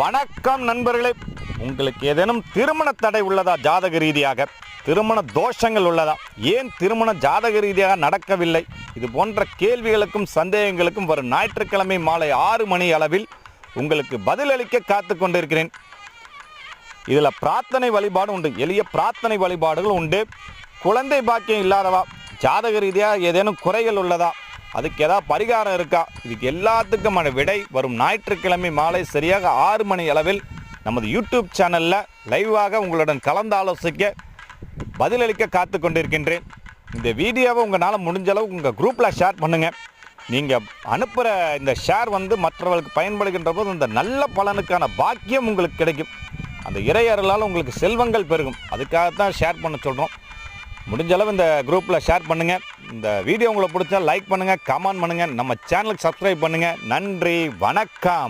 வணக்கம் நண்பர்களே. உங்களுக்கு ஏதேனும் திருமண தடை உள்ளதா? ஜாதக ரீதியாக திருமண தோஷங்கள் உள்ளதா? ஏன் திருமண ஜாதக ரீதியாக நடக்கவில்லை? இது போன்ற கேள்விகளுக்கும் சந்தேகங்களுக்கும் வரும் ஞாயிற்றுக்கிழமை மாலை 6 மணி அளவில் உங்களுக்கு பதிலளிக்க காத்து கொண்டிருக்கிறேன். இதில் பிரார்த்தனை வழிபாடு உண்டு, எளிய பிரார்த்தனை வழிபாடுகள் உண்டு. குழந்தை பாக்கியம் இல்லாதவா, ஜாதக ரீதியாக ஏதேனும் குறைகள் உள்ளதா, அதுக்கு ஏதாவது பரிகாரம் இருக்கா, இதுக்கு எல்லாத்துக்குமான விடை வரும் ஞாயிற்றுக்கிழமை மாலை சரியாக 6 மணி அளவில் நமது யூடியூப் சேனலில் லைவாக உங்களுடன் கலந்து ஆலோசிக்க பதிலளிக்க காத்து கொண்டிருக்கின்றேன். இந்த வீடியோவை உங்களால் முடிஞ்ச அளவு உங்கள் குரூப்பில் ஷேர் பண்ணுங்கள். நீங்கள் அனுப்புகிற இந்த ஷேர் மற்றவர்களுக்கு பயன்படுகின்ற போது இந்த நல்ல பலனுக்கான பாக்கியம் உங்களுக்கு கிடைக்கும். அந்த இறையர்களால் உங்களுக்கு செல்வங்கள் பெருகும். அதுக்காகத்தான் ஷேர் பண்ண சொல்கிறோம். முடிஞ்ச அளவு இந்த குரூப்பில் ஷேர் பண்ணுங்கள். இந்த வீடியோ உங்களுக்கு பிடிச்சா லைக் பண்ணுங்கள், கமெண்ட் பண்ணுங்கள், நம்ம சேனலுக்கு சப்ஸ்கிரைப் பண்ணுங்கள். நன்றி, வணக்கம்.